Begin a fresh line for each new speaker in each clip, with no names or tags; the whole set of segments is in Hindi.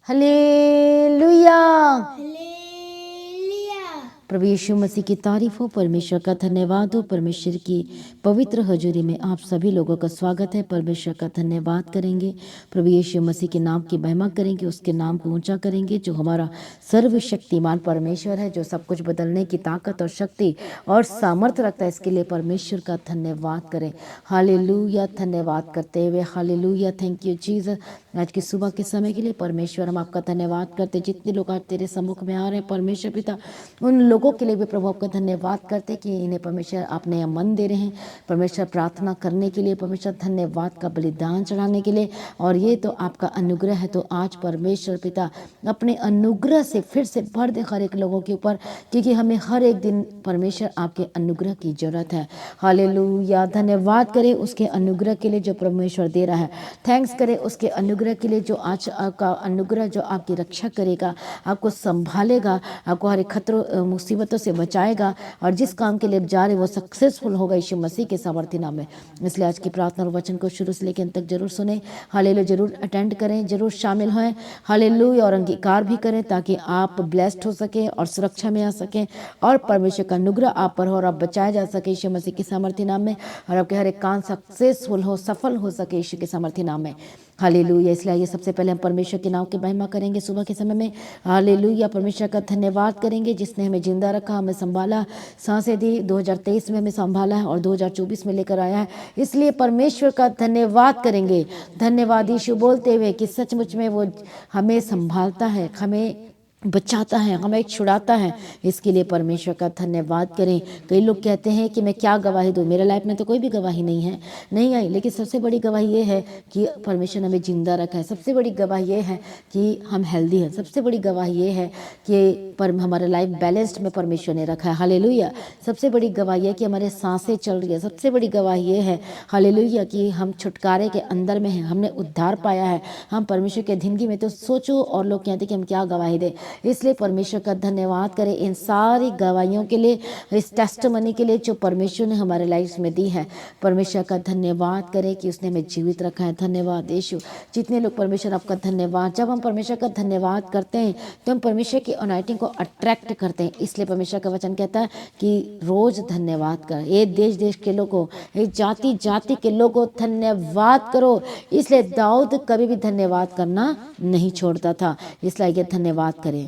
हालेलुया।
हालेलुया।
प्रभु यीशु मसीह की तारीफ हो, परमेश्वर का धन्यवाद हो। परमेश्वर की पवित्र हजूरी में आप सभी लोगों का स्वागत है। परमेश्वर का धन्यवाद करेंगे, प्रभु यीशु मसीह के नाम की महिमा करेंगे, उसके नाम को ऊंचा करेंगे, जो हमारा सर्वशक्तिमान परमेश्वर है, जो सब कुछ बदलने की ताकत और शक्ति और सामर्थ्य रखता है। इसके लिए परमेश्वर का धन्यवाद करें। हालेलुया। धन्यवाद करते हुए हालेलुया, थैंक यू जीसस। आज की सुबह के समय के लिए परमेश्वर हम आपका धन्यवाद करते। जितने लोग आज तेरे सम्मुख में आ रहे हैं परमेश्वर पिता, उन लोगों के लिए भी प्रभु आपका धन्यवाद करते कि इन्हें परमेश्वर आपने यह मन दे रहे हैं परमेश्वर प्रार्थना करने के लिए, परमेश्वर धन्यवाद का बलिदान चढ़ाने के लिए। और ये तो आपका अनुग्रह है। तो आज परमेश्वर पिता अपने अनुग्रह से फिर से भर दे हर एक लोगों के ऊपर, क्योंकि हमें हर एक दिन परमेश्वर आपके अनुग्रह की जरूरत है। हालेलुया। धन्यवाद करें उसके अनुग्रह के लिए जो परमेश्वर दे रहा है। थैंक्स करें उसके अनुग्रह के लिए जो आज आपका अनुग्रह जो आपकी रक्षा करेगा, आपको संभालेगा, आपको हर एक खतरों मुसीबतों से बचाएगा, और जिस काम के लिए आप जा रहे वो सक्सेसफुल होगा यीशु मसीह के सामर्थ्य नाम में। इसलिए आज की प्रार्थना और वचन को शुरू से लेकर अंत तक जरूर सुने। हालेलुया। जरूर अटेंड करें, जरूर शामिल हों। हालेलुया। और अंगीकार भी करें ताकि आप ब्लेस्ड हो सके और सुरक्षा में आ सकें, और परमेश्वर का अनुग्रह आप पर हो और आप बचाया जा सके यीशु मसीह के सामर्थ्य नाम में, और आपके हर एक काम सक्सेसफुल हो, सफल हो सके यीशु के सामर्थ्य नाम में। हालेलुया। इसलिए ये सबसे पहले हम परमेश्वर के नाम की महिमा करेंगे सुबह के समय में। हालेलुया। परमेश्वर का धन्यवाद करेंगे जिसने हमें जिंदा रखा, हमें संभाला, सांसें दी, 2023 में हमें संभाला है और 2024 में लेकर आया है। इसलिए परमेश्वर का धन्यवाद करेंगे। धन्यवाद यीशु बोलते हुए कि सचमुच में वो हमें संभालता है, हमें बचाता है, हमें छुड़ाता है। इसके लिए परमेश्वर का धन्यवाद करें। कई लोग कहते हैं कि मैं क्या गवाही दूँ, मेरे लाइफ में तो कोई भी गवाही नहीं आई, लेकिन सबसे बड़ी गवाही ये है कि परमेश्वर ने हमें जिंदा रखा है। सबसे बड़ी गवाही ये है कि हम हेल्दी हैं। सबसे बड़ी गवाही ये है कि हमारा लाइफ बैलेंस्ड में परमेश्वर ने रखा है। हालेलुया। सबसे बड़ी गवाही है कि हमारे सांसें चल रही है। सबसे बड़ी गवाही ये है हालेलुया कि हम छुटकारे के अंदर में हैं, हमने उद्धार पाया है, हम परमेश्वर के अधीनगी में। तो सोचो, और लोग कहते हैं कि हम क्या गवाही दें। इसलिए परमेश्वर का धन्यवाद करें इन सारी गवाहियों के लिए, इस टेस्टमनी के लिए जो परमेश्वर ने हमारे लाइफ में दी है। परमेश्वर का धन्यवाद करें कि उसने हमें जीवित रखा है। धन्यवाद यीशु। जितने लोग परमेश्वर आपका धन्यवाद, जब हम परमेश्वर का धन्यवाद करते हैं तो हम परमेश्वर की अनॉइंटिंग को अट्रैक्ट करते हैं। इसलिए परमेश्वर का वचन कहता है कि रोज धन्यवाद कर। ये देश देश के लोगों, ये जाति जाति के लोगों, धन्यवाद करो। इसलिए दाऊद कभी भी धन्यवाद करना नहीं छोड़ता था। इसलिए धन्यवाद करें।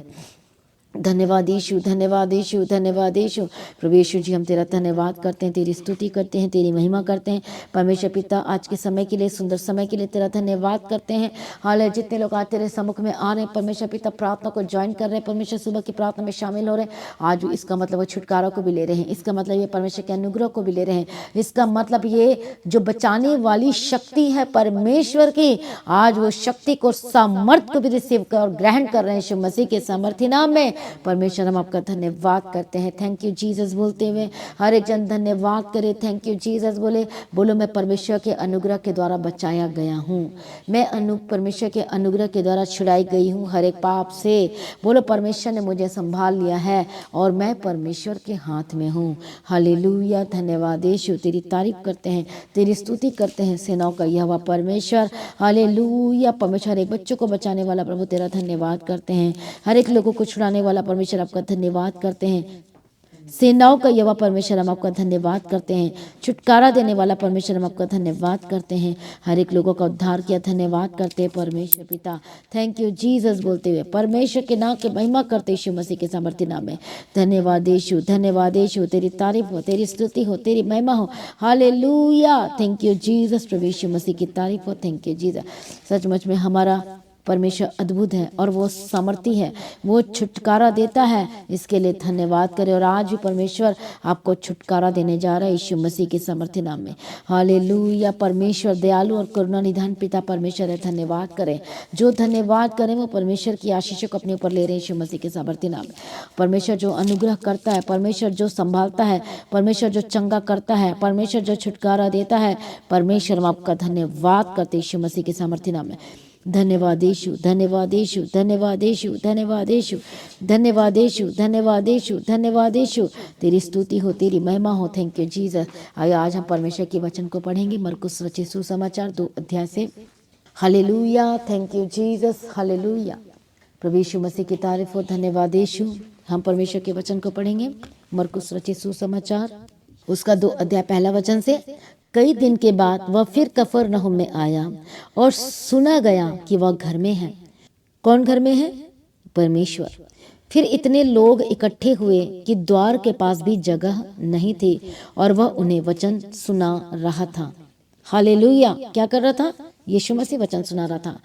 धन्यवाद यीशु, धन्यवाद यीशु, धन्यवाद यीशु। प्रभु यीशु जी हम तेरा धन्यवाद करते हैं, तेरी स्तुति करते हैं, तेरी महिमा करते हैं। परमेश्वर पिता आज के समय के लिए, सुंदर समय के लिए तेरा धन्यवाद करते हैं। हाल जितने लोग आज तेरे सम्मुख में आ रहे हैं परमेश्वर पिता, प्रार्थना को ज्वाइन कर रहे हैं, परमेश्वर सुबह की प्रार्थना में शामिल हो रहे हैं, आज इसका मतलब वो छुटकारा को भी ले रहे हैं। इसका मतलब ये परमेश्वर के अनुग्रह को भी ले रहे हैं। इसका मतलब ये जो बचाने वाली शक्ति है परमेश्वर की, आज वो शक्ति को, सामर्थ को भी रिसीव कर और ग्रहण कर रहे हैं यीशु मसीह के सामर्थ्य नाम में। परमेश्वर हम आपका धन्यवाद करते हैं। थैंक यू जीसस बोलते हुए हर एक जन धन्यवाद करे। थैंक यू जीसस बोलो मैं परमेश्वर के अनुग्रह के द्वारा बचाया गया हूँ। मैं परमेश्वर के अनुग्रह के द्वारा छुड़ाई गई हूँ हर एक पाप से। बोलो परमेश्वर ने मुझे संभाल लिया है और मैं परमेश्वर के हाथ में हूँ। हालेलुया। धन्यवाद यीशु। तेरी तारीफ करते हैं, तेरी स्तुति करते हैं सेनाओं का यहोवा परमेश्वर। हालेलुया। परमेश्वर हर एक बच्चों को बचाने वाला प्रभु तेरा धन्यवाद करते हैं। हर एक लोगों को छुड़ाने वाला परमेश्वर आपका धन्यवाद करते हैं। सेनाओं का यहोवा परमेश्वर हम आपका धन्यवाद करते हैं। छुटकारा देने वाला परमेश्वर हम आपका धन्यवाद करते हैं। हर एक लोगों का उद्धार किया, धन्यवाद करते हैं परमेश्वर पिता। थैंक यू जीसस बोलते हुए परमेश्वर के नाम की महिमा करते यीशु मसीह के सामर्थ्य नाम में। धन्यवाद यीशु, धन्यवाद यीशु। तेरी तारीफ हो, तेरी स्तुति हो, तेरी महिमा हो। हालेलुया। Thank you Jesus. प्रभु यीशु मसीह की तारीफ हो। Thank you Jesus. सचमुच में हमारा परमेश्वर अद्भुत है और वो सामर्थी है, वो छुटकारा देता है। इसके लिए धन्यवाद करें। और आज भी परमेश्वर आपको छुटकारा देने जा रहा है यीशु मसीह के सामर्थ्य नाम में। हालेलुया। परमेश्वर दयालु और करुणा निधान पिता परमेश्वर है। धन्यवाद करें। जो धन्यवाद करें वो परमेश्वर की आशीषों को अपने ऊपर ले रहे हैं यीशु मसीह के सामर्थ्य नाम में। परमेश्वर जो अनुग्रह करता है, परमेश्वर जो संभालता है, परमेश्वर जो चंगा करता है, परमेश्वर जो छुटकारा देता है, परमेश्वर हम आपका धन्यवाद करते यीशु मसीह के सामर्थ्य नाम में। धन्यवाद यीशु, धन्यवाद यीशु, धन्यवाद यीशु, धन्यवाद यीशु, धन्यवाद यीशु, धन्यवाद यीशु, धन्यवाद यीशु। तेरी स्तुति हो, तेरी महिमा हो। Thank you Jesus. आइए आज हम परमेश्वर के वचन को पढ़ेंगे मरकुस रचित सुसमाचार 2 अध्याय से। Hallelujah. Thank you Jesus. Hallelujah. प्रभु यीशु मसीह की तारीफ हो, धन्यवाद यीशु। हम परमेश्वर के वचन को पढ़ेंगे। मरकुस रचित सुसमाचार उसका 2 अध्याय पहला वचन से। कई दिन के बाद वह फिर कफरनहूम में आया और सुना गया कि वह घर में है। कौन घर में है? परमेश्वर। फिर इतने लोग इकट्ठे हुए कि द्वार के पास भी जगह नहीं थी और वह उन्हें वचन सुना रहा था। हालेलुया। क्या कर रहा था? यीशु मसीह वचन सुना रहा था।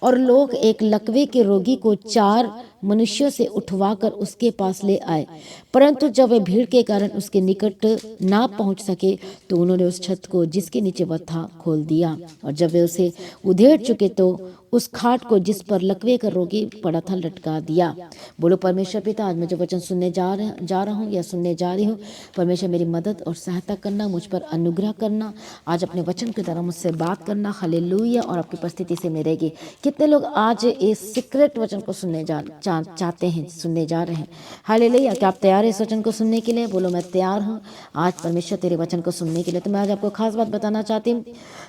और लोग एक लकवे के रोगी को 4 मनुष्यों से उठवाकर उसके पास ले आए, परंतु जब वे भीड़ के कारण उसके निकट ना पहुंच सके तो उन्होंने उस छत को जिसके नीचे वह था खोल दिया, और जब वे उसे उधेड़ चुके तो उस खाट को जिस पर लकवे का रोगी पड़ा था लटका दिया। बोलो परमेश्वर पिता, आज मैं जो वचन सुनने जा रहा हूँ या सुनने जा रही हूँ, परमेश्वर मेरी मदद और सहायता करना, मुझ पर अनुग्रह करना, आज अपने वचन के द्वारा मुझसे बात करना। हालेलुया। और आपकी उपस्थिति से मैं रहेगी। कितने लोग आज इस सीक्रेट वचन को सुनने चाहते हैं, सुनने जा रहे हैं? हालेलुया। क्या आप तैयार हैं इस वचन को सुनने के लिए? बोलो मैं तैयार हूँ आज परमेश्वर तेरे वचन को सुनने के लिए। तो मैं आज आपको खास बात बताना चाहती हूँ।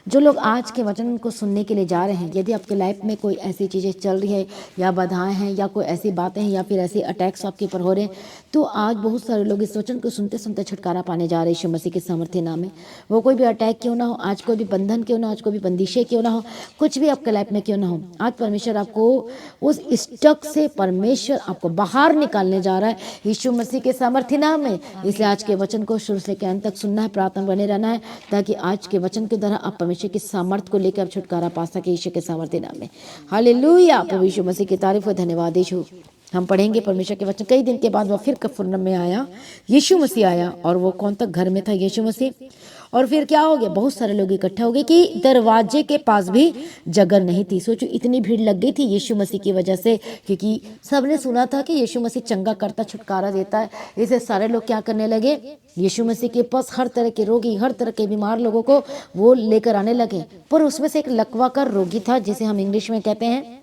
जो लोग आज के वचन को सुनने के लिए जा रहे हैं, यदि आपके लाइफ में कोई ऐसी चीज़ें चल रही है या बाधाएं हैं या कोई ऐसी बातें हैं या फिर ऐसे अटैक्स आपके ऊपर हो रहे हैं, तो आज बहुत सारे लोग इस वचन को सुनते सुनते छुटकारा पाने जा रहे हैं यीशु मसीह के सामर्थ्य नाम में। वो कोई भी अटैक क्यों ना हो, आज कोई भी बंधन क्यों ना हो, आज कोई भी बंदिशें क्यों ना हो, कुछ भी आपके लाइफ में क्यों ना हो, आज परमेश्वर आपको उस स्टक से परमेश्वर आपको बाहर निकालने जा रहा है यीशु मसीह के सामर्थ्य नाम में। इसलिए आज के वचन को शुरू से लेकर अंत तक सुनना है, प्रार्थना बने रहना है, ताकि आज के वचन के द्वारा आप परमेश्वर की सामर्थ्य को लेकर आप छुटकारा पा सके यीशु के सामर्थ्य नाम में। हालेलुया। प्रभु यीशु मसीह की तारीफ हो, धन्यवाद यीशु। हम पढ़ेंगे परमेश्वर के वचन। कई दिन के बाद वह फिर कफरनहूम में आया, यीशु मसीह आया, और वो कौन तक घर में था? यीशु मसीह। और फिर क्या हो गया? बहुत सारे लोग इकट्ठा हो गए कि दरवाजे के पास भी जगह नहीं थी। सोचो इतनी भीड़ लग गई थी यीशु मसीह की वजह से, क्योंकि सबने सुना था कि यीशु मसीह चंगा करता, छुटकारा देता है। इसे सारे लोग क्या करने लगे? यीशु मसीह के पास हर तरह के रोगी, हर तरह के बीमार लोगों को वो लेकर आने लगे। पर उसमें से एक लकवा का रोगी था, जिसे हम इंग्लिश में कहते हैं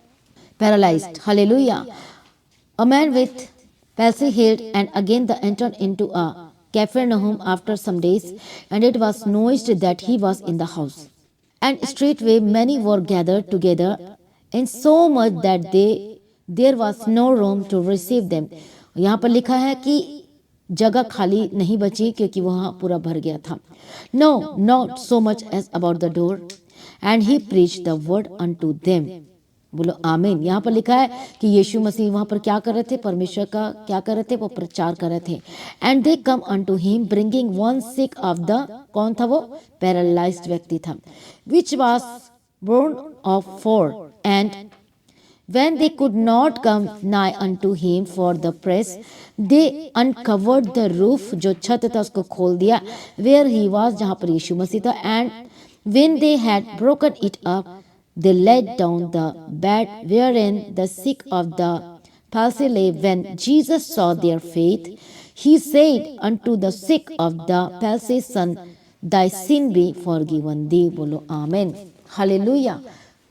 paralysed. Hallelujah. A man with palsy healed, and again they entered into a Capernaum after some days, and it was noised that he was in the house. And straightway many were gathered together, and so much that there was no room to receive them. यहाँ पर लिखा है कि जगह खाली नहीं बची, क्योंकि वहाँ पूरा भर गया था। No, not so much as about the door, and he preached the word unto them. बोलो आमीन। यहाँ पर लिखा है कि यीशु मसीह वहाँ पर क्या कर रहे थे? परमेश्वर का क्या कर रहे थे? वो प्रचार कर रहे थे। And they come unto him bringing one sick of the, कौन था वो? पैरालाइज्ड व्यक्ति था, which was born of 4, and when they could not come nigh unto him for the press, they uncovered the roof, जो छत था उसको खोल दिया, where he was, जहाँ पर यीशु मसीह था, and when they had broken it up, they laid down the bed wherein the sick of the palsy lay. When Jesus saw their faith, he said unto the sick of the palsy, Son, thy sin be forgiven thee. बोलो आमीन। हालेलुया।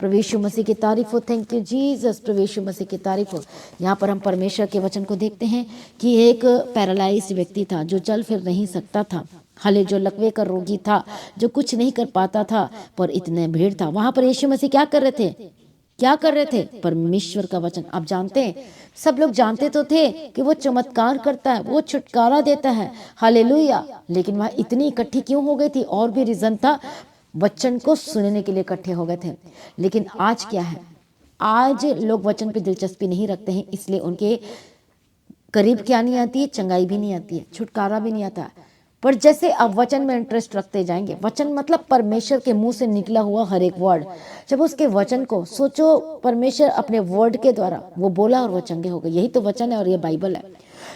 प्रभु यीशु मसीह की तारीफ हो। Thank you Jesus. प्रभु यीशु मसीह की तारीफ हो। यहाँ पर हम परमेश्वर के वचन को देखते हैं कि एक पैरालाइज्ड व्यक्ति था जो चल फिर नहीं सकता था। हाले जो लकवे का रोगी था, जो कुछ नहीं कर पाता था, पर इतने भीड़ था। वहां पर यीशु मसीह क्या कर रहे थे? क्या कर रहे थे? परमेश्वर का वचन। आप जानते हैं, सब लोग जानते तो थे कि वो चमत्कार करता है, वो छुटकारा देता है। हालेलुया। लेकिन वह इतनी इकट्ठी क्यों हो गई थी? और भी रीजन था, वचन को सुनने के लिए इकट्ठे हो गए थे। लेकिन आज क्या है? आज लोग वचन पे दिलचस्पी नहीं रखते हैं, इसलिए उनके करीब क्या नहीं आती है? चंगाई भी नहीं आती है, छुटकारा भी नहीं आता। पर जैसे आप वचन में इंटरेस्ट रखते जाएंगे, वचन मतलब परमेश्वर के मुंह से निकला हुआ हर एक वर्ड, जब उसके वचन को सोचो, परमेश्वर अपने वर्ड के द्वारा वो बोला और वो चंगे हो गए। यही तो वचन है और ये बाइबल है।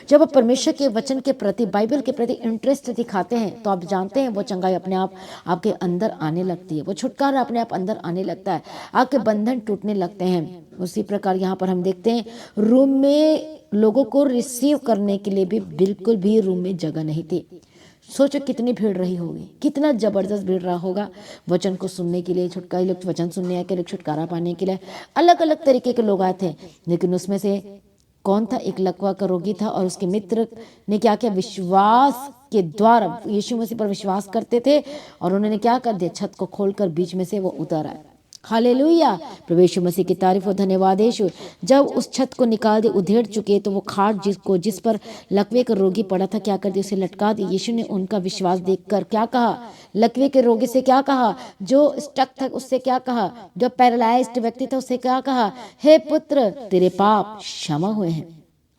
जब आप परमेश्वर के वचन के प्रति, बाइबल के प्रति इंटरेस्ट दिखाते हैं, तो आप जानते हैं वो चंगाई अपने आप आपके अंदर आने लगती है, वो छुटकारा अपने आप अंदर आने लगता है, आपके बंधन टूटने लगते हैं। उसी प्रकार यहाँ पर हम देखते हैं, रूम में लोगों को रिसीव करने के लिए भी बिल्कुल भी रूम में जगह नहीं थी। सोचो कितनी भीड़ रही होगी, कितना जबरदस्त भीड़ रहा होगा वचन को सुनने के लिए। छुटकारा लोग वचन सुनने आए के लोग, छुटकारा पाने के लिए अलग अलग तरीके के लोग आए थे। लेकिन उसमें से कौन था? एक लकवा का रोगी था, और उसके मित्र ने क्या किया? विश्वास के द्वारा यीशु मसीह पर विश्वास करते थे, और उन्होंने क्या कर दिया? छत को खोलकर बीच में से वो उतर आए। हालेलुया। प्रभु यीशु मसीह की तारीफ और धन्यवाद यीशु। जब उस छत को निकाल दे उधेड़ चुके तो वो खाट जिस पर लकवे का रोगी पड़ा था क्या कर दिया, उसे लटका दी। यीशु ने उनका विश्वास देखकर क्या कहा, लकवे के रोगी से क्या कहा, जो स्टक था उससे क्या कहा, जो पैरालाइज्ड व्यक्ति था उससे क्या कहा, हे पुत्र तेरे पाप क्षमा हुए हैं।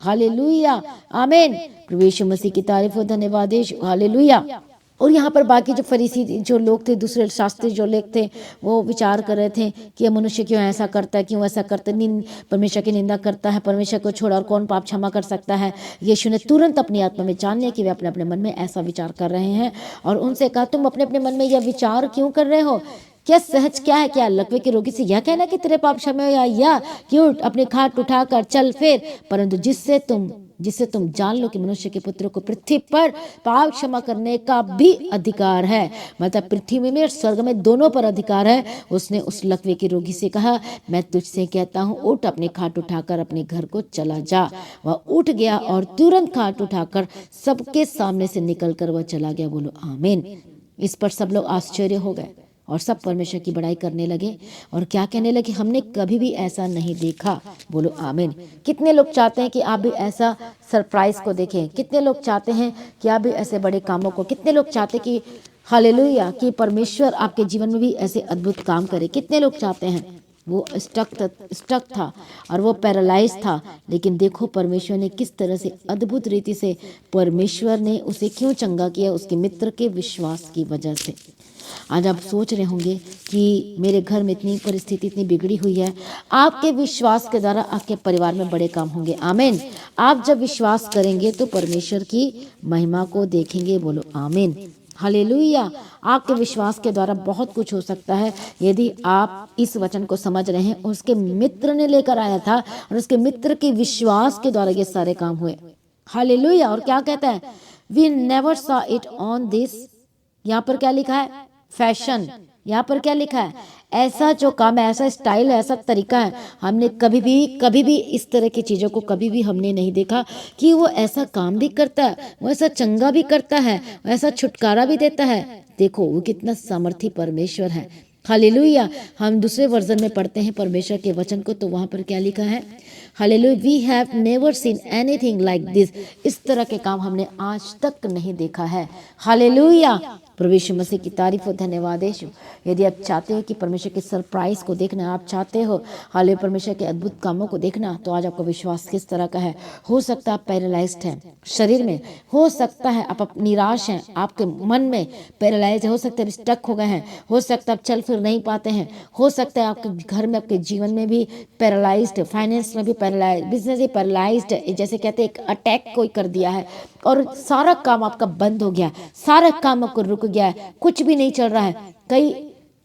हालेलुया, आमीन। प्रभु यीशु मसीह की तारीफ और धन्यवाद यीशु। हालेलुया। और यहाँ पर बाकी जो फरीसी जो लोग थे, दूसरे शास्त्री जो लोग थे, वो विचार कर रहे थे कि ये मनुष्य क्यों ऐसा करता है, क्यों ऐसा करता है, परमेश्वर की निंदा करता है, परमेश्वर को छोड़ और कौन पाप क्षमा कर सकता है। यीशु ने तुरंत अपनी आत्मा में जान लिया कि वे अपने अपने मन में ऐसा विचार कर रहे हैं और उनसे कहा, तुम अपने अपने मन में यह विचार क्यों कर रहे हो, क्या सहज क्या है, क्या लकवे के रोगी से यह कहना कि तेरे पाप क्षमा हो, या क्यों अपनी खाट उठाकर चल फिर, परंतु जिससे तुम जान लो कि मनुष्य के पुत्र को पृथ्वी पर पाप क्षमा करने का भी अधिकार है, मतलब पृथ्वी में और स्वर्ग में दोनों पर अधिकार है। उसने उस लकवे के रोगी से कहा, मैं तुझसे कहता हूँ उठ, अपनी खाट उठाकर अपने घर को चला जा। वह उठ गया और तुरंत खाट उठाकर सबके सामने से निकलकर वह चला गया। बोलो आमीन। इस पर सब लोग आश्चर्य हो गए और सब परमेश्वर की बड़ाई करने लगे और क्या कहने लगे, हमने कभी भी ऐसा नहीं देखा। बोलो आमीन। कितने लोग चाहते हैं कि आप भी ऐसा सरप्राइज को देखें, कितने लोग चाहते हैं कि आप भी ऐसे बड़े कामों को, कितने लोग चाहते हैं कि हालेलुया कि परमेश्वर आपके जीवन में भी ऐसे अद्भुत काम करे, कितने लोग चाहते हैं। वो स्टक था और वो पैरालाइज था, लेकिन देखो परमेश्वर ने किस तरह से अद्भुत रीति से परमेश्वर ने उसे क्यों चंगा किया, उसके मित्र के विश्वास की वजह से। आज आप सोच रहे होंगे कि मेरे घर में इतनी परिस्थिति इतनी बिगड़ी हुई है, आपके विश्वास के द्वारा आपके परिवार में बड़े काम होंगे। आमीन। आप जब विश्वास करेंगे तो परमेश्वर की महिमा को देखेंगे। बोलो आमीन। हालेलुया। आपके विश्वास के द्वारा बहुत कुछ हो सकता है यदि आप इस वचन को समझ रहे हैं। उसके मित्र ने लेकर आया था और उसके मित्र के विश्वास के द्वारा ये सारे काम हुए। हालेलुया। और क्या कहता है, we never saw it on this, यहाँ पर क्या लिखा है, फैशन। यहाँ पर क्या लिखा है, ऐसा जो काम है, ऐसा स्टाइल है, ऐसा तरीका है, हमने कभी भी इस तरह की चीज़ों को कभी भी हमने नहीं देखा कि वो ऐसा काम भी करता है, वो ऐसा चंगा भी करता है, वो ऐसा छुटकारा भी देता है। देखो वो कितना सामर्थी परमेश्वर है। हालेलुया। हम दूसरे वर्जन में पढ़ते हैं परमेश्वर के वचन को, तो वहाँ पर क्या लिखा है, hallelujah, we have never seen anything like this. इस तरह के काम हमने आज तक नहीं देखा है। हालेलुया। प्रभु यीशु मसीह की तारीफ और धन्यवाद यीशु। यदि आप चाहते हो कि परमेश्वर के सरप्राइज को देखना, आप चाहते हो हालेलुया परमेश्वर के अद्भुत कामों को देखना, तो आज आपका विश्वास किस तरह का है। हो सकता है आप पैरालाइज्ड हैं शरीर में, हो सकता है आप निराश हैं, आपके मन में पैरालाइज है, हो सकता है स्टक हो गए हैं, हो सकता है आप चल फिर नहीं पाते हैं, हो सकता है आपके घर में आपके जीवन में भी पैरालाइज्ड, फाइनेंस में भी पैरालाइज, बिजनेस भी पैरालाइज्ड, जैसे कहते हैं एक अटैक कोई कर दिया है और सारा काम आपका बंद हो गया, सारा काम आपको रुक गया है, कुछ भी नहीं चल रहा है। कई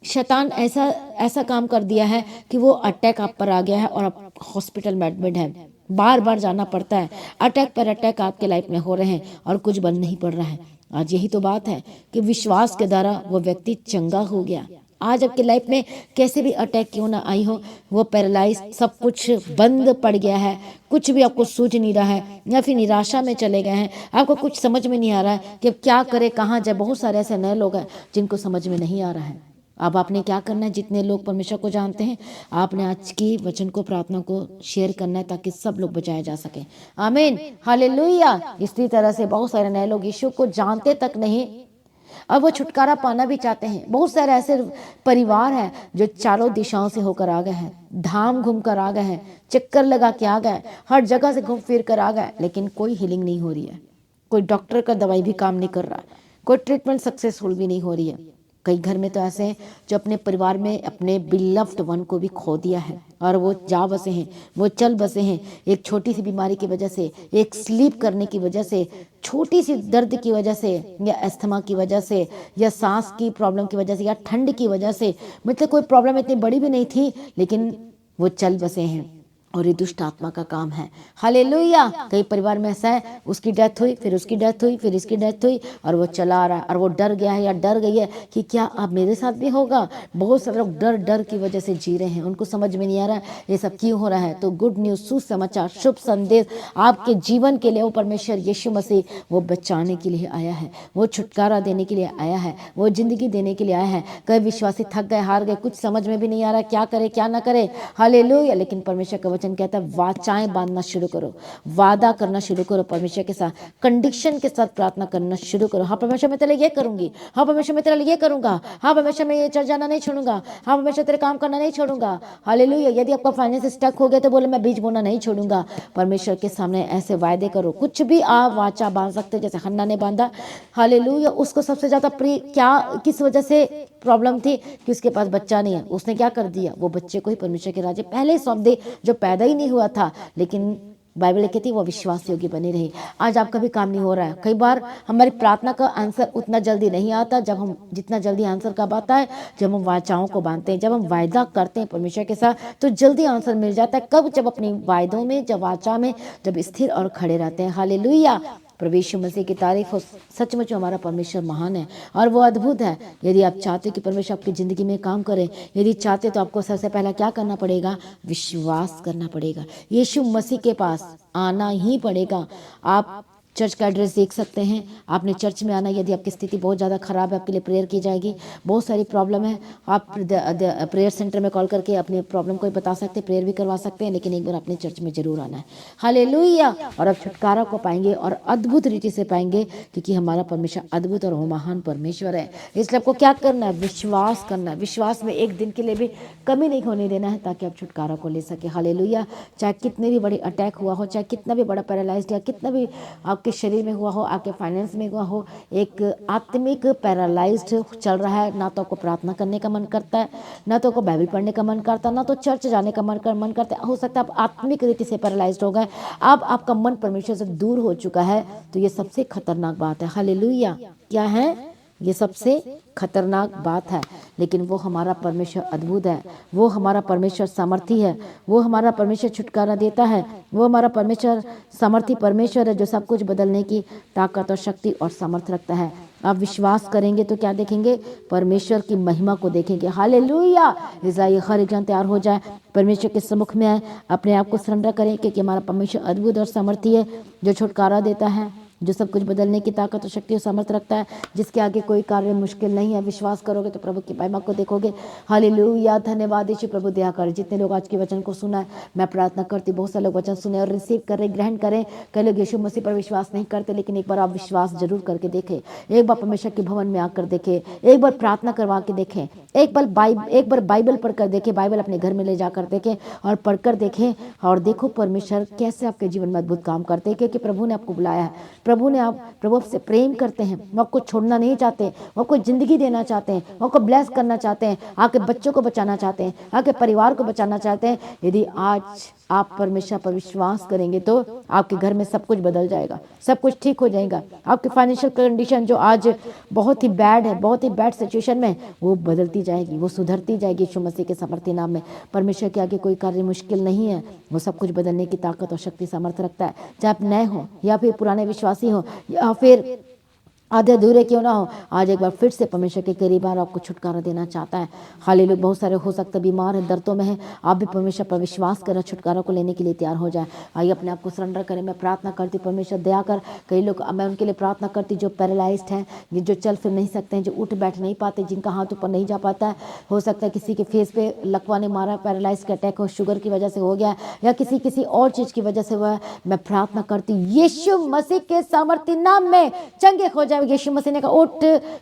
शैतान ऐसा काम कर दिया है कि वो अटैक आप पर आ गया है और आप हॉस्पिटल में एडमिट है, बार बार जाना पड़ता है, अटैक पर अटैक आपके लाइफ में हो रहे हैं और कुछ बंद नहीं पड़ रहा है। आज यही तो बात है कि विश्वास के द्वारा वो व्यक्ति चंगा हो गया। आज आपके लाइफ में कैसे भी अटैक क्यों ना आई हो, वो पैरालाइज, सब कुछ बंद पड़ गया है, कुछ भी आपको सूझ नहीं रहा है, या फिर निराशा में चले गए हैं, आपको कुछ समझ में नहीं आ रहा है कि अब क्या करें, कहाँ जाए। बहुत सारे ऐसे नए लोग हैं जिनको समझ में नहीं आ रहा है। अब आपने क्या करना है, जितने लोग परमेश्वर को जानते हैं, आपने आज की वचन को, प्रार्थना को शेयर करना है ताकि सब लोग बचाए जा सके। आमीन। हालेलुया। इसी तरह से बहुत सारे नए लोग यीशु को जानते तक नहीं, अब वो छुटकारा पाना भी चाहते हैं। बहुत सारे ऐसे परिवार हैं जो चारों दिशाओं से होकर आ गए हैं, धाम घूम कर आ गए हैं, चक्कर लगा के आ गए, हर जगह से घूम फिर कर आ गए, लेकिन कोई हीलिंग नहीं हो रही है, कोई डॉक्टर का दवाई भी काम नहीं कर रहा, कोई ट्रीटमेंट सक्सेसफुल भी नहीं हो रही है। कई घर में तो ऐसे हैं जो अपने परिवार में अपने बिलव्ड वन को भी खो दिया है और वो जा बसे हैं, वो चल बसे हैं, एक छोटी सी बीमारी की वजह से, एक स्लीप करने की वजह से, छोटी सी दर्द की वजह से, या अस्थमा की वजह से, या सांस की प्रॉब्लम की वजह से, या ठंड की वजह से, मतलब कोई प्रॉब्लम इतनी बड़ी भी नहीं थी लेकिन वो चल बसे हैं। और ये दुष्ट आत्मा का काम है। हालेलुया। कई परिवार में ऐसा है, उसकी डेथ हुई, फिर उसकी डेथ हुई, फिर इसकी डेथ हुई, और वो चला आ रहा है, और वो डर गया है या डर गई है कि क्या अब मेरे साथ भी होगा। बहुत सारे लोग डर डर की वजह से जी रहे हैं, उनको समझ में नहीं आ रहा ये सब क्यों हो रहा है। तो गुड न्यूज, सुसमाचार, शुभ संदेश आपके जीवन के लिए, वो परमेश्वर यीशु मसीह वो बचाने के लिए आया है, वो छुटकारा देने के लिए आया है, वो जिंदगी देने के लिए आया है। कई विश्वासी थक गए, हार गए, कुछ समझ में भी नहीं आ रहा क्या करे क्या ना करे। हालेलुया। लेकिन परमेश्वर का वचन कहता है वाचाएं बांधना शुरू करो, वादा करना शुरू करो परमेश्वर के साथ, कंडीशन के साथ प्रार्थना करना शुरू करो। हाँ परमेश्वर मैं तेरे लिए ये करूंगी, हाँ परमेश्वर मैं तेरे लिए ये करूंगा, हाँ परमेश्वर मैं ये चल जाना नहीं छोड़ूंगा, हाँ परमेश्वर तेरे काम करना नहीं छोड़ूंगा। हालेलुया। यदि आपका फाइनेंस स्टक हो गया तो बोले मैं बीज बोना नहीं छोड़ूंगा। परमेश्वर के सामने ऐसे वायदे करो, कुछ भी आप वाचा बांध सकते, जैसे हन्ना ने बांधा। हालेलुया। उसको सबसे ज्यादा प्रिय क्या किस वजह से प्रॉब्लम थी कि उसके पास बच्चा नहीं है। उसने क्या कर दिया, वो बच्चे को ही परमेश्वर के राज्य पहले ही सौंप दे, जो पैदा ही नहीं हुआ था। लेकिन बाइबल कहती है वो विश्वास योग्य बनी रही। आज आपका भी काम नहीं हो रहा है। कई बार हमारी प्रार्थना का आंसर उतना जल्दी नहीं आता, जब हम जितना जल्दी आंसर कब आता है, जब हम वाचाओं को बांधते हैं, जब हम वायदा करते हैं परमेश्वर के साथ, तो जल्दी आंसर मिल जाता है। कब? जब अपनी वायदों में, जब वाचा में, जब स्थिर और खड़े रहते हैं। हालेलुया। प्रभु यीशु मसीह की तारीफ हो। सचमुच हमारा परमेश्वर महान है और वो अद्भुत है। यदि आप चाहते हो कि परमेश्वर आपकी ज़िंदगी में काम करे, यदि चाहते तो आपको सबसे पहला क्या करना पड़ेगा? विश्वास करना पड़ेगा। यीशु मसीह के पास आना ही पड़ेगा। आप चर्च का एड्रेस देख सकते हैं, आपने चर्च में आना। यदि आपकी स्थिति बहुत ज़्यादा खराब है, आपके लिए प्रेयर की जाएगी। बहुत सारी प्रॉब्लम है, आप प्रेयर सेंटर में कॉल करके अपनी प्रॉब्लम को बता सकते हैं, प्रेयर भी करवा सकते हैं, लेकिन एक बार अपने चर्च में जरूर आना है। हालेलुया। और आप छुटकारा को पाएंगे और अद्भुत रीति से पाएंगे, क्योंकि हमारा परमेश्वर अद्भुत और महान परमेश्वर है। इसलिए आपको क्या करना है? विश्वास करना है। विश्वास में एक दिन के लिए भी कमी नहीं होने देना है, ताकि आप छुटकारा को ले सके। हालेलुया। चाहे कितने भी बड़े अटैक हुआ हो, चाहे कितना भी बड़ा पैरालाइज्ड या कितना भी आपके शरीर में हुआ हो, आपके फाइनेंस में हुआ हो, एक आत्मिक पैरालाइज्ड चल रहा है, ना तो आपको प्रार्थना करने का मन करता है, ना तो आपको बाइबल पढ़ने का मन करता है, ना तो चर्च जाने का मन करता है। हो सकता है आप आत्मिक रीति से पैरालाइज्ड हो गए, अब आपका मन परमेश्वर से दूर हो चुका है। तो ये सबसे खतरनाक बात है। हालेलुया। क्या है? ये सबसे खतरनाक बात है। लेकिन वो हमारा परमेश्वर अद्भुत है, वो हमारा परमेश्वर सामर्थी है, वो हमारा परमेश्वर छुटकारा देता है, वो हमारा परमेश्वर सामर्थी परमेश्वर है, जो सब कुछ बदलने की ताकत और शक्ति और सामर्थ रखता है। आप विश्वास करेंगे तो क्या देखेंगे? परमेश्वर की महिमा को देखेंगे। हालेलुया। इसलिए हर एक जन तैयार हो जाए, परमेश्वर के सम्मुख में आए, अपने आप को सरेंडर करें, क्योंकि हमारा परमेश्वर अद्भुत और सामर्थी है, जो छुटकारा देता है, जो सब कुछ बदलने की ताकत और शक्ति और सामर्थ रखता है, जिसके आगे कोई कार्य मुश्किल नहीं है। विश्वास करोगे तो प्रभु की महिमा को देखोगे। हालेलुया। धन्यवाद यीशु। प्रभु दया करे। जितने लोग आज के वचन को सुना है, मैं प्रार्थना करती बहुत सारे लोग वचन सुने और रिसीव कर रहे, ग्रहण करें। कई लोग यीशु मसीह पर विश्वास नहीं करते, लेकिन एक बार आप विश्वास जरूर करके देखें। एक बार परमेश्वर के भवन में आकर देखें, एक बार प्रार्थना करवा के देखें, एक बार बाइबल पढ़कर देखें, बाइबल अपने घर में ले जाकर देखें और पढ़कर देखें, और देखो परमेश्वर कैसे आपके जीवन में अद्भुत काम करते हैं। क्योंकि प्रभु ने आपको बुलाया है, प्रभु आपसे प्रेम करते हैं, वो आपको छोड़ना नहीं चाहते, वो आपको जिंदगी देना चाहते हैं, वो आपको ब्लेस करना चाहते हैं, आपके बच्चों को बचाना चाहते हैं, आपके परिवार को बचाना चाहते हैं। यदि आज आप परमेश्वर पर विश्वास करेंगे तो आपके घर में सब कुछ बदल जाएगा, सब कुछ ठीक हो जाएगा। आपकी फाइनेंशियल कंडीशन जो आज बहुत ही बैड है, बहुत ही बैड सिचुएशन में, वो बदलती जाएगी, वो सुधरती जाएगी यीशु मसीह के सामर्थ्य नाम में। परमेश्वर के आगे कोई कार्य मुश्किल नहीं है। वो सब कुछ बदलने की ताकत और शक्ति सामर्थ्य रखता है। चाहे आप नए हो या फिर पुराने विश्वासी हो या फिर आधे अधूरे क्यों ना हो, आज एक बार फिर से परमेश्वर के करीब आ, आपको छुटकारा देना चाहता है। हालेलुया। बहुत सारे हो सकते बीमार हैं, दर्दों में हैं, आप भी परमेश्वर पर विश्वास करें, छुटकारा को लेने के लिए तैयार हो जाए। आइए अपने आप को सरेंडर करें। मैं प्रार्थना करती परमेश्वर दया कर। कई लोग, मैं उनके लिए प्रार्थना करती जो पैरालाइज्ड हैं, जो चल फिर नहीं सकते हैं, जो उठ बैठ नहीं पाते, जिनका हाथ ऊपर नहीं जा पाता है। हो सकता है किसी के फेस पे लकवा ने मारा, पैरालाइज का अटैक हो, शुगर की वजह से हो गया, या किसी और चीज की वजह से हुआ। मैं प्रार्थना करती यीशु मसीह के सामर्थ्य नाम में चंगे हो जाए। यीशु मसीह ने कहा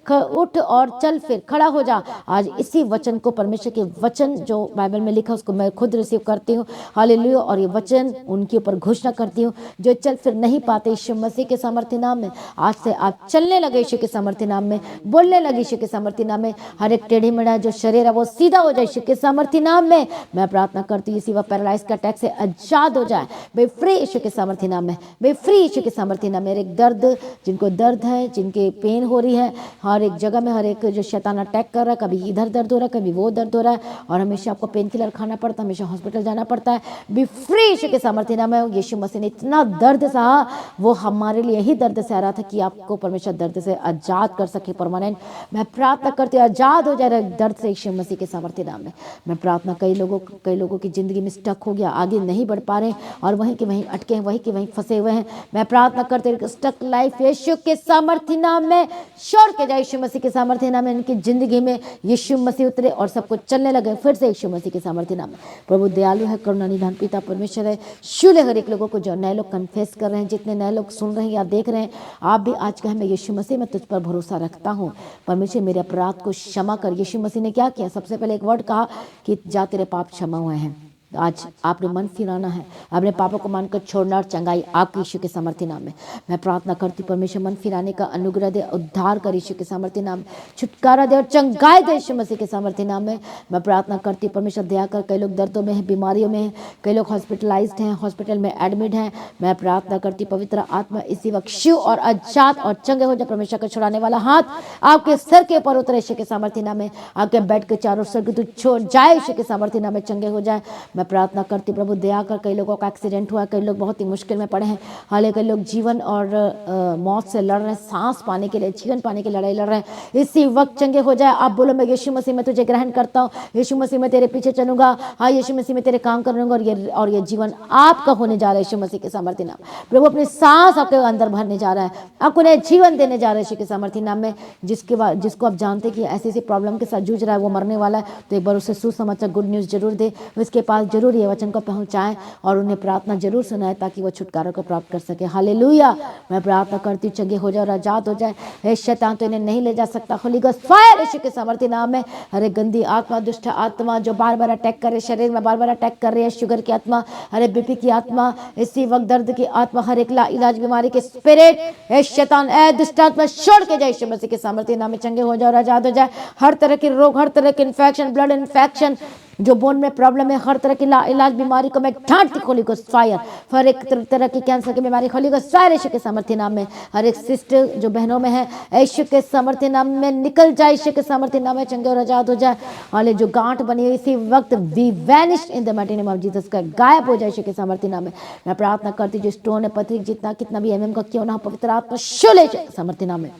उठ और चल, फिर खड़ा हो जा। आज इसी वचन को, परमेश्वर के वचन जो बाइबल में लिखा, उसको मैं खुद रिसीव करती हूँ। हालेलुया। और ये वचन उनके ऊपर घोषणा करती हूँ जो चल फिर नहीं पाते, यीशु मसीह के सामर्थ्य नाम में आज से आप चलने लगे, यीशु के सामर्थ्य नाम में बोलने लगे, यीशु के सामर्थ्य नाम में। हर एक टेढ़ी मेढ़ा जो शरीर है वो सीधा हो जाए, यीशु के सामर्थ्य नाम में। मैं प्रार्थना करती हूँ इसी वह पैरालाइज का अटैक से आजाद हो जाए, बे फ्री यीशु के सामर्थ्य नाम में, बे फ्री यीशु के सामर्थ्य नाम में। एक दर्द, जिनको दर्द है, जिनके पेन हो रही है, हर एक जगह में हर एक जो शैतान अटैक कर रहा है, कभी इधर दर्द हो रहा है, कभी वो दर्द हो रहा है और हमेशा आपको पेन किलर खाना पड़ता है, हमेशा हॉस्पिटल जाना पड़ता है, बी फ्री यीशु के सामर्थ्य नाम में। यीशु मसीह ने इतना दर्द सहा, वो हमारे लिए ही दर्द सह रहा था कि आपको परमेश्वर दर्द से आजाद कर सके परमानेंट। मैं प्रार्थना करती हूँ आजाद हो जाए दर्द से यीशु मसीह के सामर्थ्य नाम में। मैं प्रार्थना कई लोगों की जिंदगी में स्टक हो गया, आगे नहीं बढ़ पा रहे और वहीं के वहीं अटके हैं, वहीं के वहीं फंसे हुए हैं। मैं प्रार्थना करते हूँ स्टक लाइफ यीशु के सामर्थ्य नाम में छोड़ के जाए, यीशु मसीह के सामर्थ्य नाम में इनकी जिंदगी में यीशु मसीह उतरे और सब कुछ चलने लगे फिर से यीशु मसीह के सामर्थ्य नाम में। प्रभु दयालु है, करुणा निधान पिता परमेश्वर है। शूले हर एक लोगों को जो नए लोग कन्फेस कर रहे हैं, जितने नए लोग सुन रहे हैं या देख रहे हैं, आप भी आज कहें मैं यीशु मसीह में तुझ पर भरोसा रखता हूँ, परमेश्वर मेरे अपराध को क्षमा कर। यीशु मसीह ने क्या किया? सबसे पहले एक वर्ड कहा कि जा तेरे पाप क्षमा हुए हैं। आज आपने मन फिराना है, अपने पापों को मानकर छोड़ना और चंगाई आपके यीशु के सामर्थ्य नाम में। मैं प्रार्थना करती परमेश्वर मन फिराने का अनुग्रह दे, उद्धार कर यीशु के सामर्थ्य नाम में, छुटकारा दे और चंगाई दे यीशु मसीह के सामर्थ्य नाम में। मैं प्रार्थना करती परमेश्वर दया कर, कई लोग दर्दों में हैं, बीमारियों में हैं, कई लोग हॉस्पिटलाइज्ड हैं, हॉस्पिटल में एडमिट हैं। मैं प्रार्थना करती पवित्र आत्मा इसी वक्त शिव और अजात और चंगे हो जाए। परमेश्वर का छुड़ाने वाला हाथ आपके सर के ऊपर उतरे यीशु के सामर्थ्य नाम में, आपके बेड के चारों सर के छोड़ जाए यीशु के सामर्थ्य नाम में, चंगे हो जाए। मैं प्रार्थना करती प्रभु दया कर, कई लोगों का एक्सीडेंट हुआ, कई लोग बहुत ही मुश्किल में पड़े हैं, हालांकि कई लोग जीवन और मौत से लड़ रहे हैं, सांस पाने के लिए, जीवन पाने की लड़ाई लड़ रहे हैं। इसी वक्त चंगे हो जाए। आप बोलो मैं यीशु मसीह में तुझे ग्रहण करता हूँ, यीशु मसीह में तेरे पीछे चलूंगा, हाँ यीशु मसीह में तेरे काम करूंगा और ये जीवन आपका होने जा रहा है यीशु मसीह के सामर्थ्य नाम। प्रभु अपनी सांस आपके अंदर भरने जा रहा है, आपको नए जीवन देने जा रहा है यीशु के सामर्थ्य नाम में। जिसको आप जानते कि ऐसी ऐसी प्रॉब्लम के साथ जूझ रहा है, वो मरने वाला है, तो एक बार उसे सुसमाचार गुड न्यूज़ जरूर दे, उसके पास जरूर ये वचन को पहुंचाएं और उन्हें प्रार्थना जरूर सुनाए ताकि वो छुटकारा को प्राप्त कर सके। हालेलुया। मैं प्रार्थना करती हूँ चंगे हो जाए और आजाद हो जाए। हे शैतान तो इन्हें नहीं ले जा सकता, होली गॉस्ट फायर यीशु के सामर्थ्य नाम में। हरे गंदी आत्मा, दुष्ट आत्मा जो बार बार अटैक करे शरीर में, बार बार अटैक कर रही है, शुगर की आत्मा, हरे बीपी की आत्मा, इसी वक्त दर्द की आत्मा, हर एक इलाज बीमारी के स्पिरिट, हे शैतान ए दुष्ट आत्मा छोड़ के जाए यीशु मसीह के सामर्थ्य नाम में, चंगे हो जाए और आजाद हो जाए। हर तरह के रोग, हर तरह के इन्फेक्शन, ब्लड इन्फेक्शन, जो बोन में प्रॉब्लम है, हर तरह की इलाज बीमारी को मैं ढांटती होली गॉस्ट फायर। हर एक तरह की कैंसर की बीमारी होली गॉस्ट फायर यीशु के सामर्थ्य नाम में। हर एक सिस्टर जो बहनों में है यीशु के सामर्थ्य नाम में निकल जाए, यीशु के सामर्थ्य नाम में, चंगे और आजाद हो जाए। हाले जो गांठ बनी है इसी वक्त we vanish in the mighty name of Jesus, का गायब हो जाए यीशु के सामर्थ्य नाम में। मैं प्रार्थना करती जो स्टोन है, पथरी, जितना कितना भी का क्यों ना, पवित्र आत्मा शूले सामर्थ्य नाम में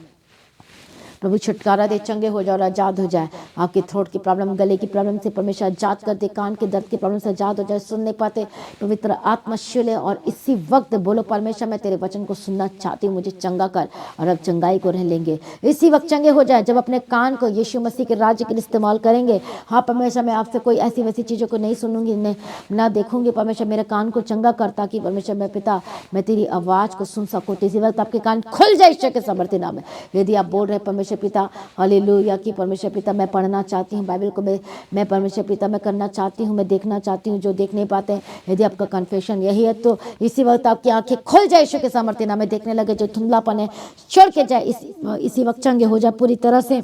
प्रभु छुटकारा दे, चंगे हो जाए और आजाद हो जाए। आपकी थ्रोट की प्रॉब्लम, गले की प्रॉब्लम से परमेश्वर आजाद कर दे, कान के दर्द की प्रॉब्लम से आजाद हो जाए, सुन नहीं पाते पवित्र आत्मा शूले और इसी वक्त बोलो परमेश्वर मैं तेरे वचन को सुनना चाहती हूँ, मुझे चंगा कर, और अब चंगाई को रह लेंगे। इसी वक्त चंगे हो जाए जब अपने कान को यीशु मसीह के राज्य के लिए इस्तेमाल करेंगे। हाँ परमेश्वर मैं आपसे कोई ऐसी वैसी चीज़ों को नहीं सुनूंगी, ना देखूंगी। परमेश्वर मेरे कान को चंगा कर ताकि परमेश्वर मैं पिता मैं तेरी आवाज़ को सुन सकूँ। तो इसी वक्त आपके कान खुल जाए ईश्वर के सामर्थ्य नाम में। यदि आप बोल रहे परमेश्वर पिता हालेलुया कि परमेश्वर पिता मैं पढ़ना चाहती हूँ बाइबल को, मैं परमेश्वर पिता मैं करना चाहती हूँ, मैं देखना चाहती हूँ जो देख नहीं पाते हैं, यदि आपका कन्फेशन यही है तो इसी वक्त आपकी आंखें खुल जाए ईश्वर के सामर्थ्य नाम में, देखने लगे, जो धुंधलापन है छोड़ के जाए, इसी वक्त चंगे हो जाए पूरी तरह से।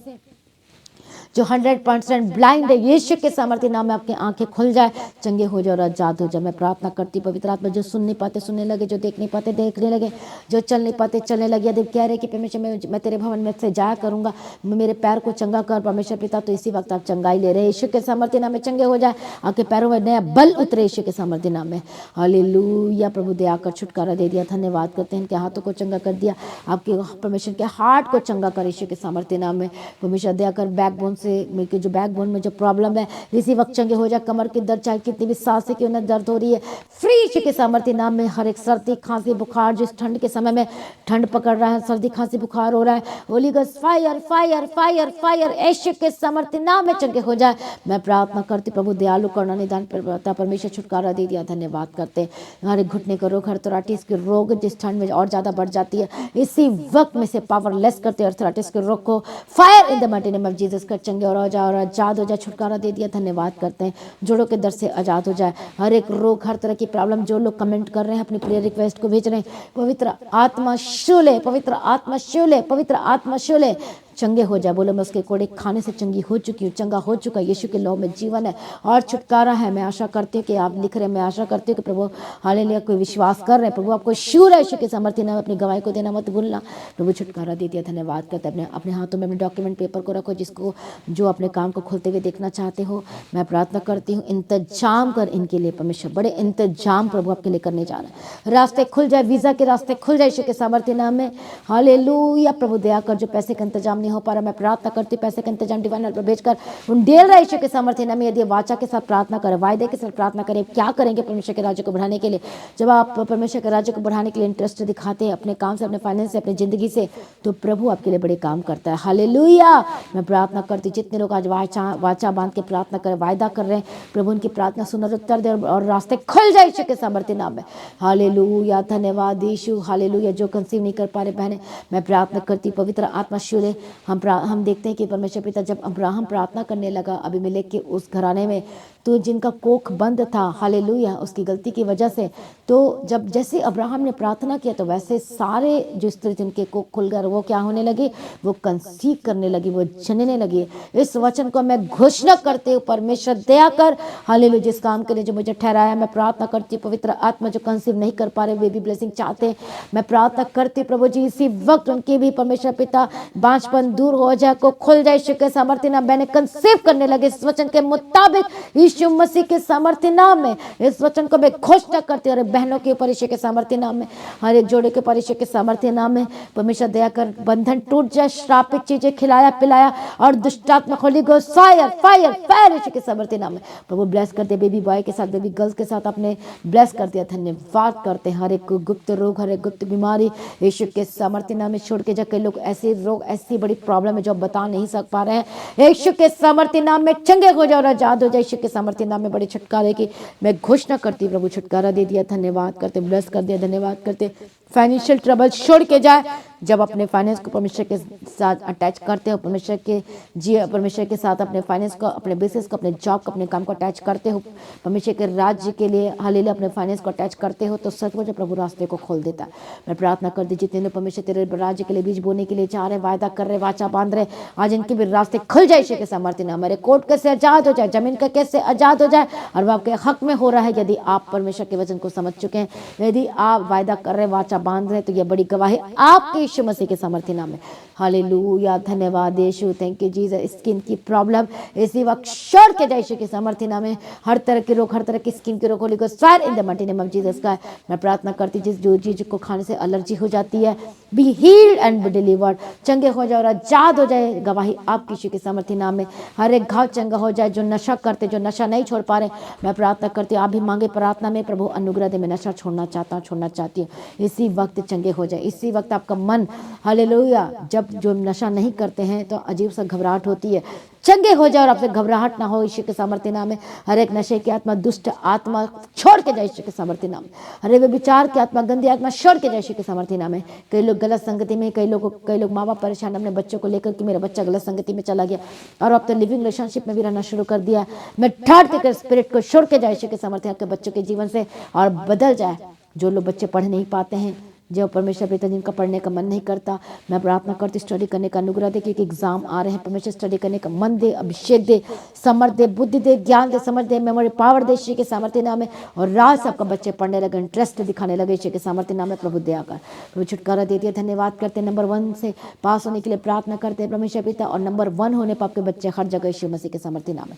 जो 100% ब्लाइंड है यीशु के सामर्थ्य नाम में आपकी आंखें खुल जाए, चंगे हो जाए और आजाद हो जाए। मैं प्रार्थना करती पवित्र आत्मा जो सुन नहीं पाते सुनने लगे, जो देख नहीं पाते देखने लगे, जो चल नहीं पाते चलने लगे। यदि कह रहे कि परमेश्वर मैं तेरे भवन में से जाया करूंगा, मेरे पैर को चंगा कर परमेश्वर पिता, तो इसी वक्त आप चंगाई ले रहे यीशु के सामर्थ्य नाम में, चंगे हो जाए, आपके पैरों में नया बल उतरे यीशु के सामर्थ्य नाम में। हालेलुया। प्रभु दया कर छुटकारा दे दिया, धन्यवाद करते हैं, इनके हाथों को चंगा कर दिया, आपके परमेश्वर के हार्ट को चंगा कर यीशु के सामर्थ्य नाम में। परमेश्वर दया कर बैकबोन से जो बैकबोन में जो प्रॉब्लम है इसी वक्त चंगे हो जाए। कमर की दर्द, चाहे कितनी भी सांस से क्यों ना दर्द हो रही है, फ्री यीशु के सामर्थ्य नाम में। हर एक सर्दी खांसी बुखार, जिस ठंड के समय में ठंड पकड़ रहा है, सर्दी खांसी बुखार हो रहा है, Holy Ghost fire fire fire fire Yeshu के सामर्थ्य नाम में चंगे हो जाए। मैं प्रार्थना करती प्रभु दयालु करुणा निदान परमेश्वर छुटकारा दे दिया, धन्यवाद करते। हर एक घुटने का रोग, अर्थराइटिस के रोग जिस ठंड में और ज्यादा बढ़ जाती है, इसी वक्त में से पावरलेस करते अर्थराइटिस के रोग को fire in the mighty name of Jesus कर चंगे और आजाद हो जाए, छुटकारा दे दिया, धन्यवाद करते हैं। जोड़ों के दर्द से आजाद हो जाए, हर एक रोग, हर तरह की प्रॉब्लम, जो लोग कमेंट कर रहे हैं अपनी प्रेयर रिक्वेस्ट को भेज रहे हैं, पवित्र आत्मा शूले, पवित्र आत्मा शूले, पवित्र आत्मा शूले, चंगे हो जाए। बोलो मैं उसके कोड़े खाने से चंगी हो चुकी हूँ, चंगा हो चुका। यीशु के लौ में जीवन है और छुटकारा है। मैं आशा करती हूँ कि आप लिख रहे हैं, मैं आशा करती हूँ कि प्रभु हालेलुया कोई विश्वास कर रहे हैं। प्रभु आपको श्योर है, यीशु के सामर्थ्य नाम में अपनी गवाही को देना मत भूलना। प्रभु छुटकारा दे दिया, धन्यवाद करते हैं। अपने हाथों में अपने डॉक्यूमेंट पेपर को रखो, जिसको जो अपने काम को खोलते हुए देखना चाहते हो। मैं प्रार्थना करती हूँ इंतजाम कर इनके लिए परमेश्वर, बड़े इंतजाम प्रभु आपके लिए करने जा रहे हैं। रास्ते खुल जाए, वीजा के रास्ते खुल जाए यीशु के सामर्थ्य नाम में। हालेलुया प्रभु दया कर, जो पैसे का इंतजाम नहीं हो पा रहा, मैं प्रार्थना करती हूँ पैसे का इंतजाम डिवाइन हेल्पर भेजकर उन डेल रहा यीशु के सामर्थ्य नाम में। यदि वाचा के साथ प्रार्थना करें, वायदे के साथ प्रार्थना करें, क्या करेंगे परमेश्वर के राज्य को बढ़ाने के लिए। जब आप परमेश्वर के राज्य को बढ़ाने के लिए इंटरेस्ट दिखाते हैं अपने काम से, अपने फाइनेंस से, अपनी जिंदगी से, तो प्रभु आपके लिए बड़े काम करता है। हालेलुया मैं प्रार्थना करती हूँ जितने लोग आज वाचा बांध के प्रार्थना कर वायदा कर रहे हैं, प्रभु उनकी प्रार्थना सुन और उत्तर दे और रास्ते खुल जाए यीशु के सामर्थ्य नाम में। हालेलुया धन्यवाद यीशु। हालेलुया जो कंसीव नहीं कर पा रहे बहने, मैं प्रार्थना करती पवित्र आत्मा शुरे। हम देखते हैं कि परमेश्वर पिता जब अब्राहम प्रार्थना करने लगा अबीमेलेक के उस घराने में, तो जिनका कोख बंद था, हालेलुया उसकी गलती की वजह से, तो जब जैसे अब्राहम ने प्रार्थना किया तो वैसे सारे जो स्त्री जिनके कोख खुल गए वो क्या होने लगे, वो कंसीव करने लगी, वो जनने लगी। इस वचन को मैं घोषणा करते हूँ, परमेश्वर दया कर हालेलुया जिस काम के लिए जो मुझे ठहराया। मैं प्रार्थना करती हूँ पवित्र आत्मा जो कंसीव नहीं कर पा रहे वे भी ब्लेसिंग चाहते हैं, मैं प्रार्थना करती हूँ प्रभु जी इसी वक्त उनकी भी परमेश्वर पिता बांझपन दूर हो जाए, को खुल जाए यीशु के सामर्थ्य नाम। बहने कंसीव करने लगे इस वचन के मुताबिक यीशु मसीह के सामर्थ्य नाम में। इस वचन को मैं घोषणा करती हूँ, बहनों के ऊपर यीशु के सामर्थ्य नाम में, हर एक जोड़े के ऊपर यीशु के सामर्थ्य नाम में। परमेश्वर दया कर बंधन टूट जाए, श्रापित चीजें खिलाया पिलाया और दुष्टात्मा Holy Ghost fire fire fire Yeshu के सामर्थ्य नाम में। प्रभु ब्लेस करते बेबी बॉय के साथ, बेबी गर्ल्स के साथ आपने ब्लेस कर दिया, धन्यवाद करते हैं। हर एक गुप्त रोग, हर एक गुप्त बीमारी यीशु के सामर्थ्य नाम में छोड़ के जा। कई लोग ऐसे रोग, ऐसी बड़ी प्रॉब्लम है जो बता नहीं सक पा रहे हैं, यीशु के सामर्थ्य नाम में चंगे हो जाओ और आजाद हो जाए यीशु के सामर्थ्य नाम में। बड़े छुटकारे की मैं घोषणा करती, प्रभु छुटकारा दे दिया, धन्यवाद करते, ब्लेस कर दिया, धन्यवाद करते। फाइनेंशियल ट्रबल छोड़ के जाए, जब अपने फाइनेंस को परमेश्वर के साथ अटैच करते हो, परमेश्वर के साथ अपने फाइनेंस को, अपने बिजनेस को, अपने जॉब को, अपने काम को अटैच करते हो, परमेश्वर के राज्य के लिए हालेलुया अपने फाइनेंस को अटैच करते हो, तो सचमुच प्रभु रास्ते को खोल देता है। मैं प्रार्थना करती जितने लोग परमेश्वर तेरे राज्य के लिए बीज बोने के लिए चाह रहे, वायदा कर रहे, वाचा बांध रहे, आज इनके भी रास्ते खुल जाए यीशु के सामर्थ्य नाम। हमारे कोर्ट केस से आजाद हो जाए, जमीन का केस से आजाद हो जाए और वह आपके हक में हो रहा है। यदि आप परमेश्वर के वचन को समझ चुके हैं, यदि आप वायदा कर रहे, वाचा बांध रहे, तो यह बड़ी गवाही आपके यीशु मसीह के सामर्थ्य नाम में। हालेलुया धन्यवाद यीशु, थैंक यू जीसस। स्किन की प्रॉब्लम इसी वक्त छोड़ के जाए यीशु के सामर्थ्य नाम में। हर तरह के रोग, हर तरह की स्किन के रोग Holi Ghost fire in the mighty name of Jesus का मैं प्रार्थना करती, जिस जो चीज को खाने से एलर्जी हो जाती है, be healed and be delivered, चंगे हो जाए और आजाद हो जाए, गवाही आपके यीशु के सामर्थ्य नाम में। हर एक घाव चंगा हो जाए, जो नशा करते, जो नशा नहीं छोड़ पा रहे, मैं प्रार्थना करती हूँ आप भी मांगे प्रार्थना में, प्रभु अनुग्रह दे, मैं नशा छोड़ना चाहता हूँ, छोड़ना चाहती हूँ, इसी वक्त चंगे हो जाए। इसी वक्त आपका मन हालेलुया, जब जो नशा नहीं करते हैं तो अजीब सा घबराहट होती है, चंगे हो जाए और आपसे घबराहट ना हो यीशु के सामर्थ्य नाम में। हर एक नशे की आत्मा, दुष्ट आत्मा छोड़ के जाए यीशु के सामर्थ्य नाम में। हर एक विचार की आत्मा, गंदी आत्मा छोड़ के जाए यीशु के सामर्थ्य नाम में। कई लोग गलत संगति में, कई लोग माँ बाप परेशान अपने बच्चों को लेकर कि मेरा बच्चा गलत संगति में चला गया और अब तो लिविंग रिलेशनशिप में भी रहना शुरू कर दिया। मैं ठाट के स्पिरिट को छोड़ के जाए यीशु के सामर्थ्य आपके बच्चों के जीवन से और बदल जाए। जो लोग बच्चे पढ़ नहीं पाते हैं, जो परमेश्वर पिता जिनका पढ़ने का मन नहीं करता, मैं प्रार्थना करती स्टडी करने का अनुग्रह दे, क्योंकि एग्जाम आ रहे हैं। परमेश्वर स्टडी करने का मन दे, अभिषेक दे, समर्थ दे, बुद्धि दे, ज्ञान दे, समझ दे, मेमोरी पावर दे यीशु के सामर्थ्य नाम में। और राज से आपका बच्चे पढ़ने लगे, इंटरेस्ट दिखाने लगे यीशु के सामर्थ्य नाम में। प्रभु दया कर, प्रभु छुटकारा दे दिया, धन्यवाद करते। नंबर 1 से पास होने के लिए प्रार्थना करते हैं परमेश्वर पिता, और नंबर 1 होने पर आपके बच्चे हर जगह यीशु मसीह के सामर्थ्य नाम में।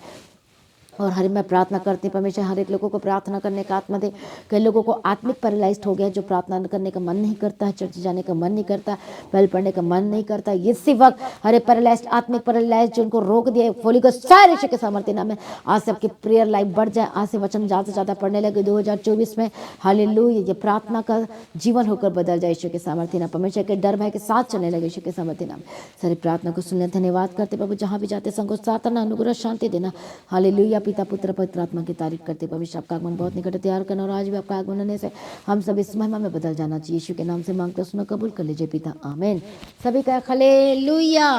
और हर मैं प्रार्थना करती हूँ परमेश्वर हर एक लोगों को प्रार्थना करने का आत्मा दे। कई लोगों को आत्मिक पैरालाइज्ड हो गया, जो प्रार्थना करने का मन नहीं करता है, चर्च जाने का मन नहीं करता, बाइबल पढ़ने का मन नहीं करता। इसी वक्त हर एक पैरालाइज्ड, आत्मिक पैरालाइज्ड जो उनको रोक दिया, होली गोस्ट फायर यीशु के सामर्थ्य नाम में। आज से आपकी प्रेयर लाइफ बढ़ जाए, आज से वचन ज़्यादा से ज़्यादा पढ़ने लगे 2024 में। हालेलुया, ये प्रार्थना का जीवन होकर बदल जाए यीशु के सामर्थ्य नाम। परमेश्वर के डर भय के साथ चलने लगे यीशु के सामर्थ्य नाम। सारी प्रार्थना को सुनने धन्यवाद करते प्रभु, जहाँ भी जाते संग साधना, अनुग्रह, शांति देना। हालेलुया, पिता पुत्र पवित्र आत्मा की तारीफ करते भविष्य आपका आगमन बहुत निकट तैयार करना, और आज भी आपका आगमन होने से हम सब इस महिमा में बदल जाना चाहिए। यीशु के नाम से मांगते सुनो, कबूल कर लीजिए पिता, आमीन। सभी का हालेलुया।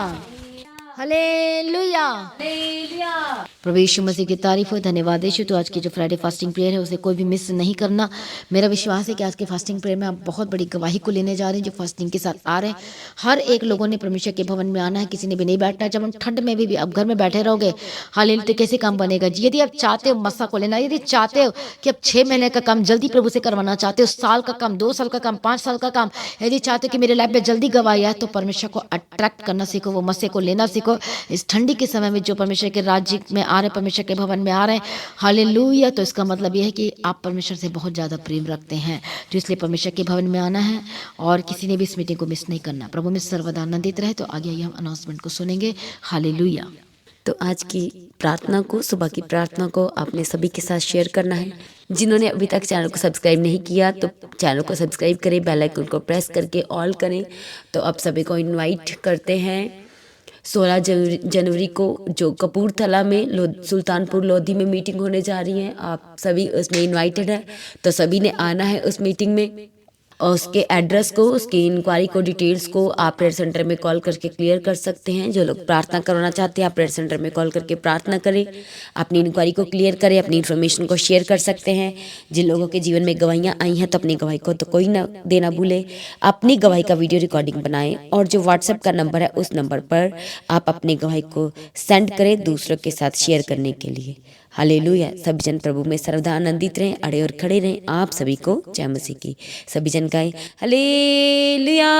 हालेलुया। प्रभु यीशु मसीह की तारीफ हो, धन्यवाद यीशु। तो आज की जो फ्राइडे फास्टिंग प्रेयर है उसे कोई भी मिस नहीं करना। मेरा विश्वास है कि आज के फास्टिंग प्रेयर में आप बहुत बड़ी गवाही को लेने जा रहे हैं। जो फास्टिंग के साथ आ रहे हैं, हर एक लोगों ने परमेश्वर के भवन में आना है, किसी ने भी नहीं बैठना है। जब हम ठंड में भी अब घर में बैठे रहोगे, हालेलुया, तो कैसे काम बनेगा जी? यदि आप चाहते हो मस्सा को लेना, यदि चाहते हो कि अब 6 महीने का काम जल्दी प्रभु से करवाना चाहते हो, साल का काम, 2 साल का काम, 5 साल का काम, यदि चाहते हो कि मेरे लाइफ में जल्दी गवाही आए, तो परमेश्वर को अट्रैक्ट करना सीखो, वो मस्से को लेना सीखो। इस ठंडी के समय में जो परमेश्वर के राज्य में आ रहे, परमेश्वर के भवन में आ रहे हैं, हालेलुया, तो इसका मतलब यह है कि आप परमेश्वर से बहुत ज़्यादा प्रेम रखते हैं। तो इसलिए परमेश्वर के भवन में आना है और किसी ने भी इस मीटिंग को मिस नहीं करना। प्रभु में सर्वदा आनंदित रहे। तो आगे आइए हम अनाउंसमेंट को सुनेंगे। हालेलुया।
तो आज की प्रार्थना को, सुबह की प्रार्थना को आपने सभी के साथ शेयर करना है। जिन्होंने अभी तक चैनल को सब्सक्राइब नहीं किया तो चैनल को सब्सक्राइब करें, बेल आइकन को प्रेस करके ऑल करें। तो आप सभी को इनवाइट करते हैं 16 जनवरी को जो कपूरथला में सुल्तानपुर लोधी में मीटिंग होने जा रही है। आप सभी उसमें इनवाइटेड है, तो सभी ने आना है उस मीटिंग में। और उसके एड्रेस को, उसकी इंक्वायरी को, डिटेल्स को आप प्रेयर सेंटर में कॉल करके क्लियर कर सकते हैं। जो लोग प्रार्थना करवाना चाहते हैं, आप प्रेयर सेंटर में कॉल करके प्रार्थना करें, अपनी इंक्वायरी को क्लियर करें, अपनी इन्फॉर्मेशन को शेयर कर सकते हैं। जिन लोगों के जीवन में गवाहियाँ आई हैं, तो अपनी गवाही को तो कोई ना देना भूले। अपनी गवाही का वीडियो रिकॉर्डिंग बनाएं और जो व्हाट्सएप का नंबर है उस नंबर पर आप अपनी गवाही को सेंड करें दूसरों के साथ शेयर करने के लिए। हालेलुया। सभी जन प्रभु में सर्वदा आनंदित रहें, अड़े और खड़े रहें। आप सभी को जय मसीह की। सभी जन गाएं हालेलुया।